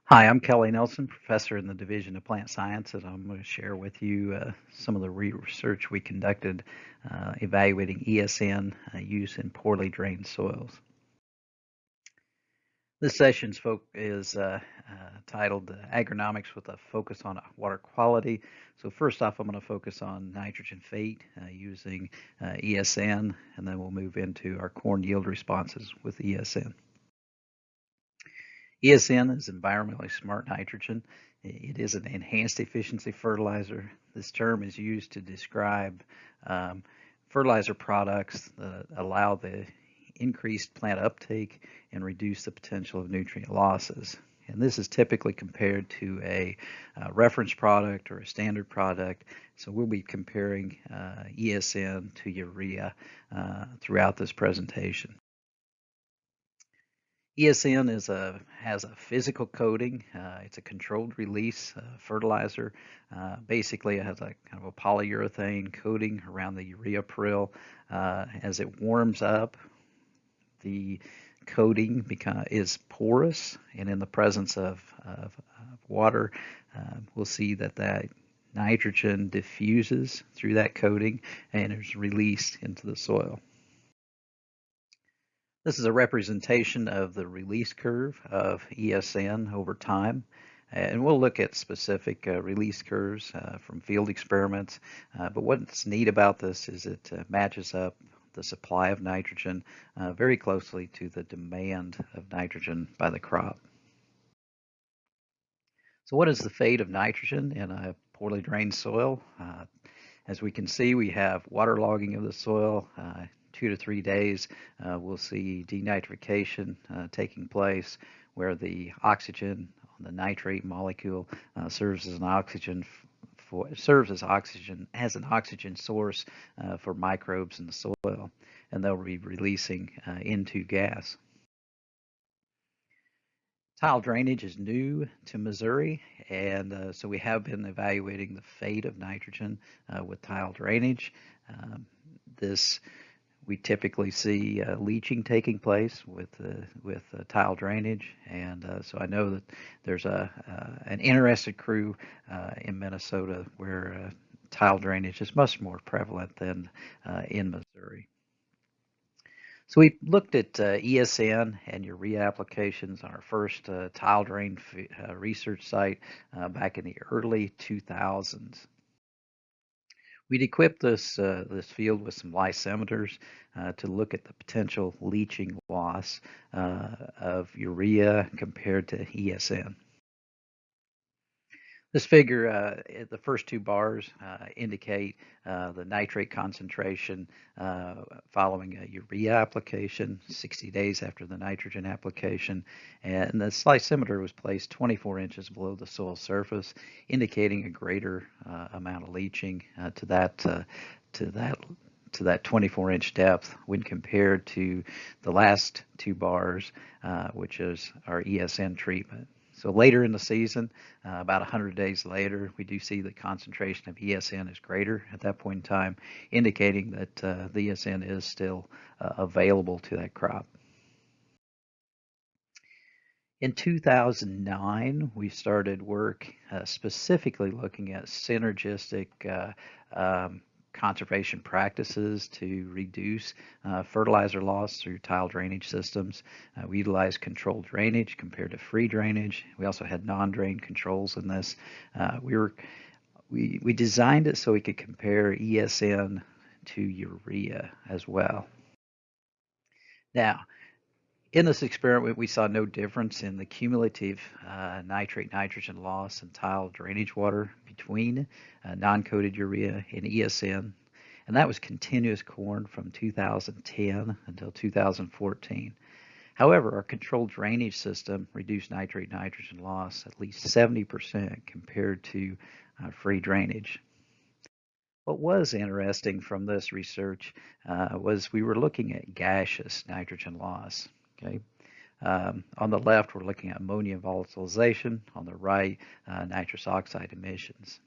Hi, I'm Kelly Nelson, professor in the Division of Plant Science, and I'm going to share with you some of the research we conducted evaluating ESN use in poorly drained soils. This session's is titled Agronomics with a Focus on Water Quality. So first off, I'm going to focus on nitrogen fate using ESN, and then we'll move into our corn yield responses with ESN. ESN is environmentally smart nitrogen. It is an enhanced efficiency fertilizer. This term is used to describe fertilizer products that allow the increased plant uptake and reduce the potential of nutrient losses. And this is typically compared to a reference product or a standard product. So we'll be comparing ESN to urea throughout this presentation. ESN has a physical coating. It's a controlled release fertilizer. Basically, it has a kind of a polyurethane coating around the urea prill. As it warms up, the coating is porous, and in the presence of water, we'll see that nitrogen diffuses through that coating and is released into the soil. This is a representation of the release curve of ESN over time. And we'll look at specific release curves from field experiments. But what's neat about this is it matches up the supply of nitrogen very closely to the demand of nitrogen by the crop. So what is the fate of nitrogen in a poorly drained soil? As we can see, we have waterlogging of the soil. 2 to 3 days, we'll see denitrification taking place, where the oxygen on the nitrate molecule serves as an oxygen as an oxygen source for microbes in the soil, and they'll be releasing into gas. Tile drainage is new to Missouri, and so we have been evaluating the fate of nitrogen with tile drainage. We typically see leaching taking place with tile drainage, and so I know that there's an interested crew in Minnesota where tile drainage is much more prevalent than in Missouri. So we looked at ESN and urea applications on our first tile drain research site back in the early 2000s. We'd equipped this field with some lysimeters to look at the potential leaching loss of urea compared to ESN. This figure, the first two bars indicate the nitrate concentration following a urea application 60 days after the nitrogen application, and the lysimeter was placed 24 inches below the soil surface, indicating a greater amount of leaching to that 24-inch depth when compared to the last two bars, which is our ESN treatment. So later in the season, about 100 days later, we do see the concentration of ESN is greater at that point in time, indicating that the ESN is still available to that crop. In 2009, we started work specifically looking at synergistic conservation practices to reduce fertilizer loss through tile drainage systems. We utilized controlled drainage compared to free drainage. We also had non-drain controls in this. We designed it so we could compare ESN to urea as well. Now, in this experiment, we saw no difference in the cumulative nitrate-nitrogen loss in tile drainage water between non-coated urea and ESN, and that was continuous corn from 2010 until 2014. However, our controlled drainage system reduced nitrate-nitrogen loss at least 70% compared to free drainage. What was interesting from this research was we were looking at gaseous nitrogen loss. Okay. On the left, we're looking at ammonia volatilization. On the right, nitrous oxide emissions.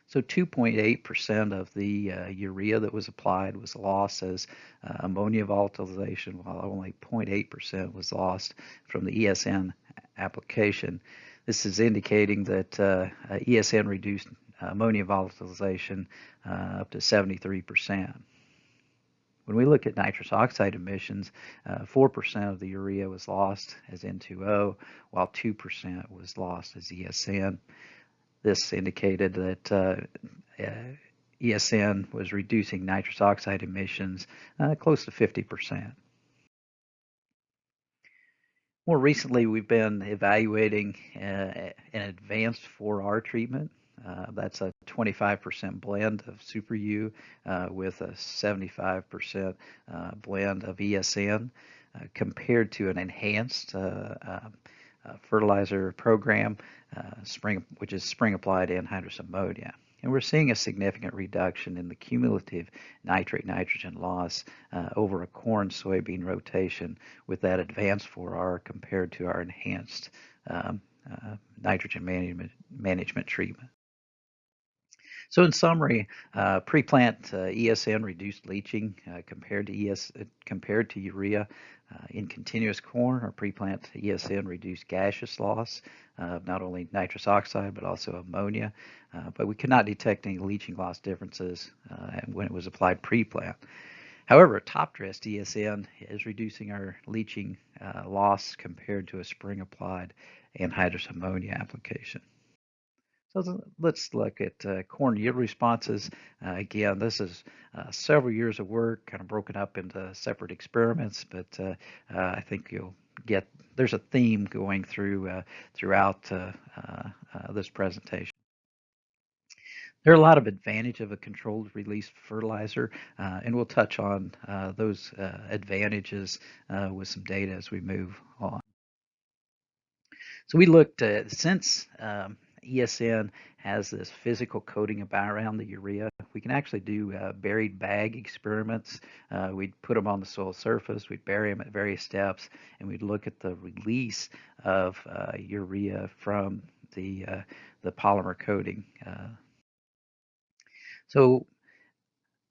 So 2.8% of the urea that was applied was lost as ammonia volatilization, while only 0.8% was lost from the ESN application. This is indicating that ESN reduced ammonia volatilization up to 73%. When we look at nitrous oxide emissions, 4% of the urea was lost as N2O, while 2% was lost as ESN. This indicated that ESN was reducing nitrous oxide emissions close to 50%. More recently, we've been evaluating an advanced 4R treatment. That's a 25% blend of Super U with a 75% blend of ESN compared to an enhanced fertilizer program, which is spring applied anhydrous ammonia. And we're seeing a significant reduction in the cumulative nitrate nitrogen loss over a corn soybean rotation with that advanced 4R compared to our enhanced nitrogen management treatment. So in summary, pre-plant ESN reduced leaching compared to urea. In continuous corn, or pre-plant ESN reduced gaseous loss of not only nitrous oxide but also ammonia, but we could not detect any leaching loss differences when it was applied pre-plant. However, top-dressed ESN is reducing our leaching loss compared to a spring-applied anhydrous ammonia application. So let's look at corn yield responses. Again, this is several years of work, kind of broken up into separate experiments, but I think you'll get there's a theme going throughout this presentation. There are a lot of advantages of a controlled release fertilizer, and we'll touch on those advantages with some data as we move on. So we looked at, since ESN has this physical coating around the urea, we can actually do buried bag experiments. We'd put them on the soil surface, we'd bury them at various steps, and we'd look at the release of urea from the polymer coating. So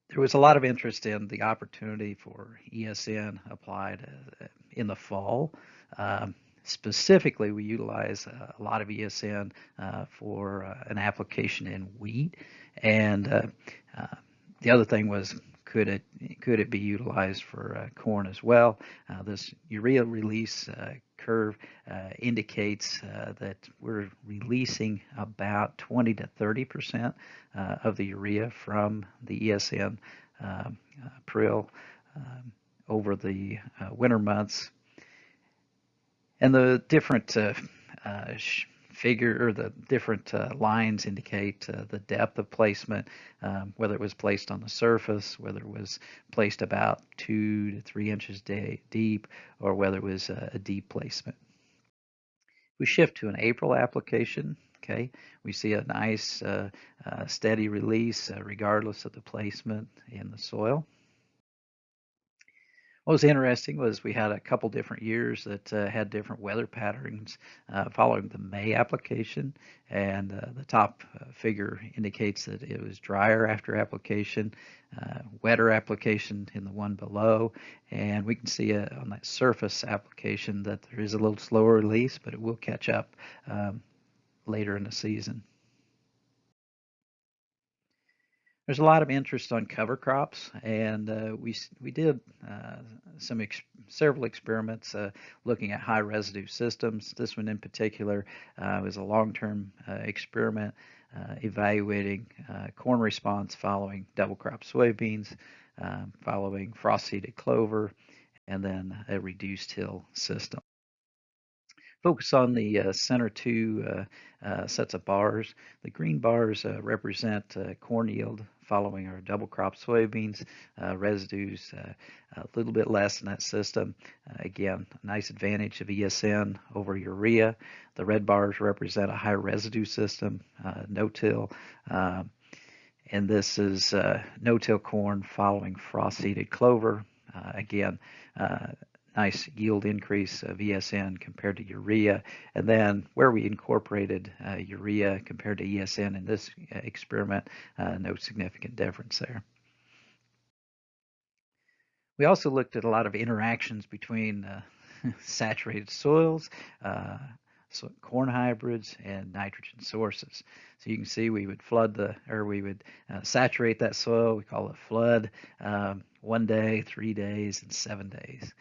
there was a lot of interest in the opportunity for ESN applied in the fall. Specifically, we utilize a lot of ESN for an application in wheat, and the other thing was, could it be utilized for corn as well? This urea release curve indicates that we're releasing about 20 to 30% of the urea from the ESN prill over the winter months. And the different figure, or the different lines indicate the depth of placement, whether it was placed on the surface, whether it was placed about 2 to 3 inches deep, or whether it was a deep placement. We shift to an April application. Okay, we see a nice steady release regardless of the placement in the soil. What was interesting was we had a couple different years that had different weather patterns following the May application, and the top figure indicates that it was drier after application, wetter application in the one below, and we can see on that surface application that there is a little slower release, but it will catch up later in the season. There's a lot of interest on cover crops, and we did several experiments looking at high residue systems. This one in particular was a long-term experiment evaluating corn response following double crop soybeans, following frost-seeded clover, and then a reduced hill system. Focus on the center two sets of bars. The green bars represent corn yield following our double crop soybeans, residues a little bit less in that system. Again, a nice advantage of ESN over urea. The red bars represent a high residue system, no-till, and this is no-till corn following frost-seeded clover. Again, nice yield increase of ESN compared to urea, and then where we incorporated urea compared to ESN in this experiment, no significant difference there. We also looked at a lot of interactions between saturated soils, corn hybrids, and nitrogen sources. So you can see we would we would saturate that soil. We call it flood, 1 day, 3 days, and 7 days.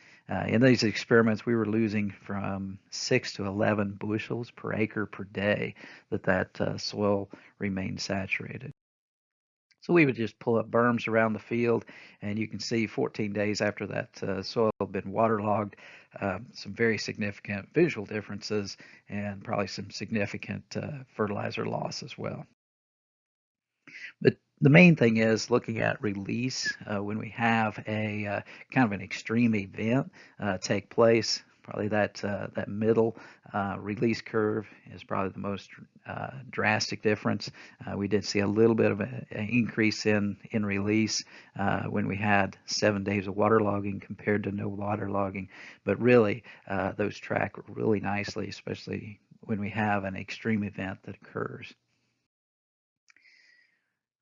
In these experiments, we were losing from 6 to 11 bushels per acre per day that soil remained saturated. So we would just pull up berms around the field, and you can see 14 days after that soil had been waterlogged, some very significant visual differences and probably some significant fertilizer loss as well. But the main thing is looking at release when we have a kind of an extreme event take place. Probably that middle release curve is probably the most drastic difference. We did see a little bit of an increase in release when we had 7 days of waterlogging compared to no waterlogging, but really those track really nicely, especially when we have an extreme event that occurs.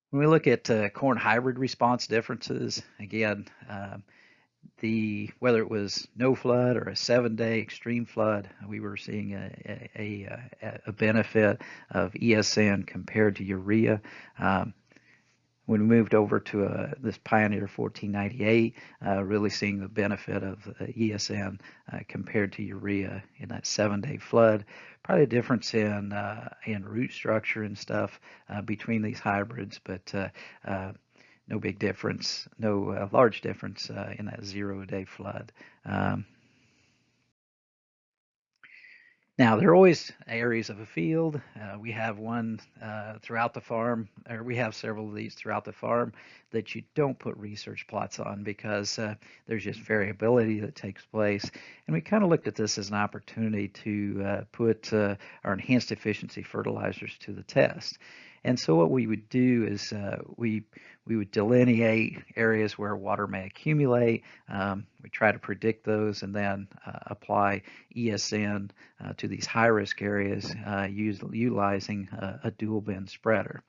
When we look at corn hybrid response differences, again, whether it was no flood or a 7-day extreme flood, we were seeing a benefit of ESN compared to urea. When we moved over to this Pioneer 1498, really seeing the benefit of ESN compared to urea in that 7-day flood. Probably a difference in root structure and stuff between these hybrids, but no big difference, no large difference in that 0-day flood. Now, there are always areas of a field. We have one throughout the farm, or we have several of these throughout the farm that you don't put research plots on because there's just variability that takes place. And we kind of looked at this as an opportunity to put our enhanced efficiency fertilizers to the test. And so what we would do is we would delineate areas where water may accumulate. We try to predict those and then apply ESN to these high-risk areas utilizing a dual bin spreader.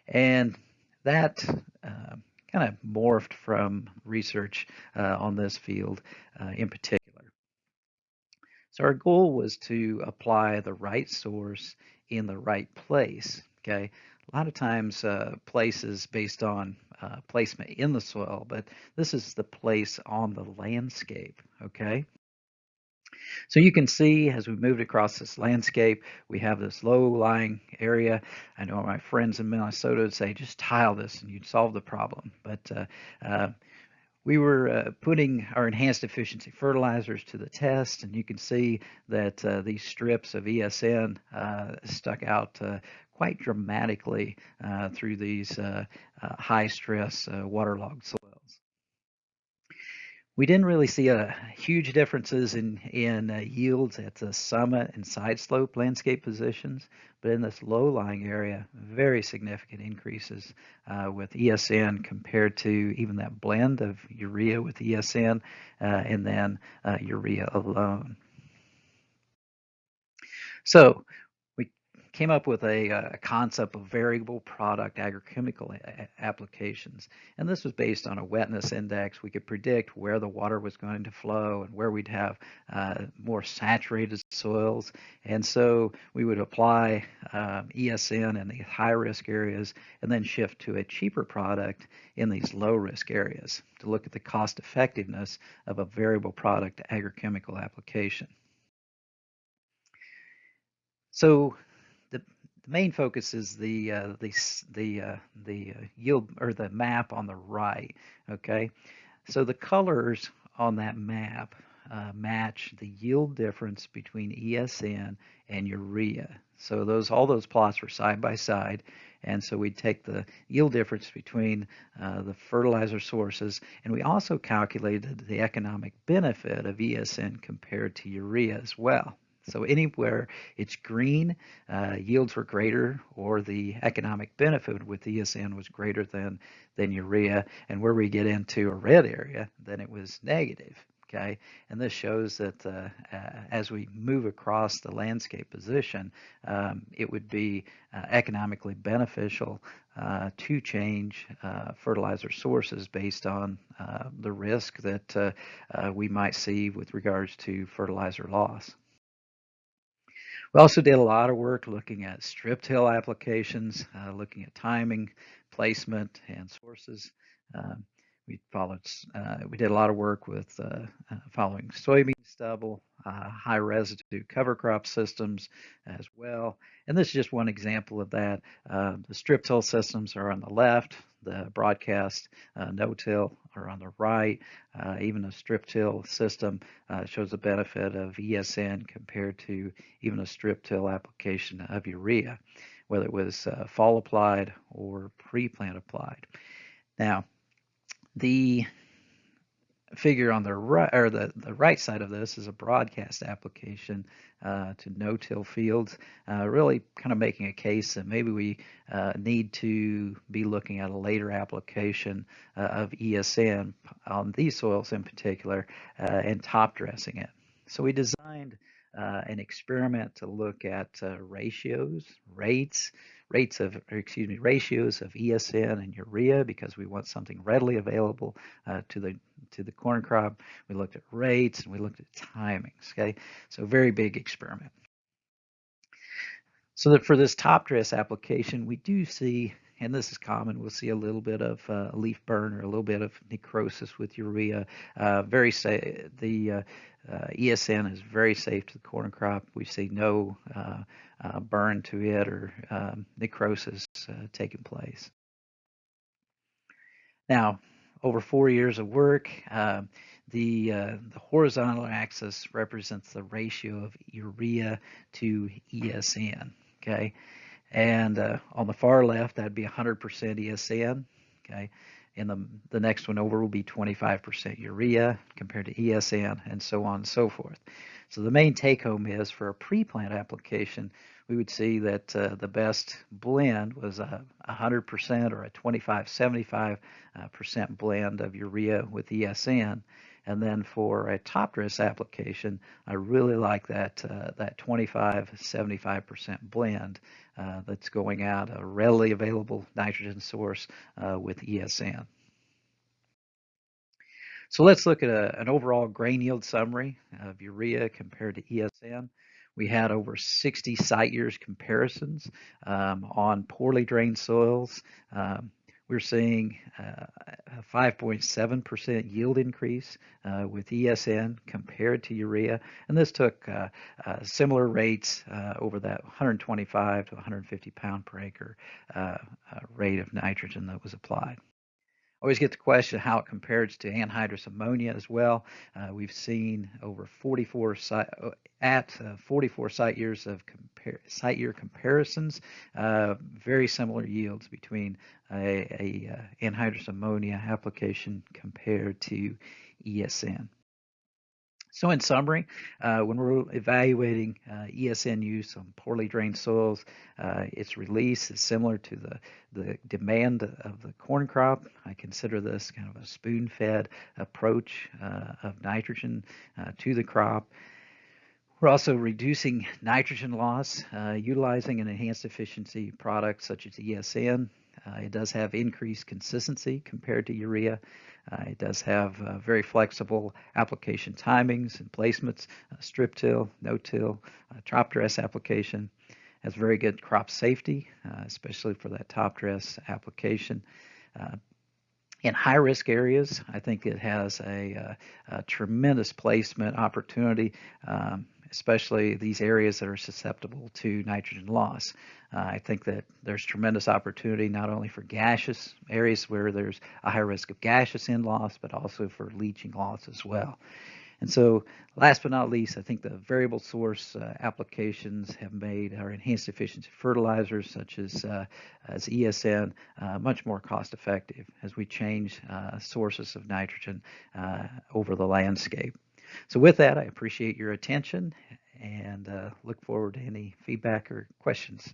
And that kind of morphed from research on this field in particular. So our goal was to apply the right source in the right place, okay? A lot of times places based on placement in the soil, but this is the place on the landscape, okay? So you can see as we moved across this landscape, we have this low-lying area. I know my friends in Minnesota would say, just tile this and you'd solve the problem. But we were putting our enhanced efficiency fertilizers to the test, and you can see that these strips of ESN stuck out quite dramatically through these high-stress waterlogged soils. We didn't really see huge differences in yields at the summit and side slope landscape positions, but in this low-lying area, very significant increases with ESN compared to even that blend of urea with ESN and then urea alone. So we came up with a concept of variable product agrochemical applications. And this was based on a wetness index. We could predict where the water was going to flow and where we'd have more saturated soils. And so we would apply ESN in the high-risk areas and then shift to a cheaper product in these low-risk areas to look at the cost effectiveness of a variable product agrochemical application. So the main focus is the yield or the map on the right. Okay, so the colors on that map match the yield difference between ESN and urea. So all those plots were side by side, and so we'd take the yield difference between the fertilizer sources, and we also calculated the economic benefit of ESN compared to urea as well. So anywhere it's green, yields were greater, or the economic benefit with ESN was greater than urea. And where we get into a red area, then it was negative. Okay, and this shows that as we move across the landscape position, it would be economically beneficial to change fertilizer sources based on the risk that we might see with regards to fertilizer loss. We also did a lot of work looking at strip till applications, looking at timing, placement, and sources. Um, we did a lot of work with following soybean stubble, high residue cover crop systems as well. And this is just one example of that. The strip till systems are on the left, the broadcast no-till are on the right. Even a strip till system shows the benefit of ESN compared to even a strip till application of urea, whether it was fall applied or pre-plant applied. Now, the figure on the right, or the right side of this, is a broadcast application to no-till fields, really kind of making a case that maybe we need to be looking at a later application of ESN on these soils in particular, and top dressing it. So we designed an experiment to look at ratios of ESN and urea, because we want something readily available to the corn crop. We looked at rates and we looked at timings. Okay, so very big experiment. So that for this top dress application, we do see, and this is common, we'll see a little bit of leaf burn or a little bit of necrosis with urea. Very safe. The ESN is very safe to the corn crop. We see no burn to it or necrosis taking place. Now, over 4 years of work, the horizontal axis represents the ratio of urea to ESN. Okay, and on the far left, that'd be 100% ESN. Okay, and the next one over will be 25% urea compared to ESN, and so on and so forth. So the main take-home is, for a pre-plant application, we would see that the best blend was a 100% or a 25-75% blend of urea with ESN. And then for a top dress application, I really like that 25-75% blend that's going out, a readily available nitrogen source with ESN. So let's look at an overall grain yield summary of urea compared to ESN. We had over 60 site years comparisons on poorly drained soils. We're seeing a 5.7% yield increase with ESN compared to urea, and this took similar rates over that 125 to 150 pound per acre rate of nitrogen that was applied. Always get the question how it compares to anhydrous ammonia as well. We've seen over 44 site years of site year comparisons, very similar yields between a anhydrous ammonia application compared to ESN. So in summary, when we're evaluating ESN use on poorly drained soils, its release is similar to the demand of the corn crop. I consider this kind of a spoon-fed approach of nitrogen to the crop. We're also reducing nitrogen loss, utilizing an enhanced efficiency product such as ESN. It does have increased consistency compared to urea. It does have very flexible application timings and placements, strip till, no-till, top dress application. Has very good crop safety, especially for that top dress application. In high-risk areas, I think it has a tremendous placement opportunity, especially these areas that are susceptible to nitrogen loss. I think that there's tremendous opportunity not only for gaseous areas where there's a high risk of gaseous end loss, but also for leaching loss as well. And so, last but not least, I think the variable source applications have made our enhanced efficiency fertilizers, such as ESN, much more cost effective as we change sources of nitrogen over the landscape. So with that, I appreciate your attention and look forward to any feedback or questions.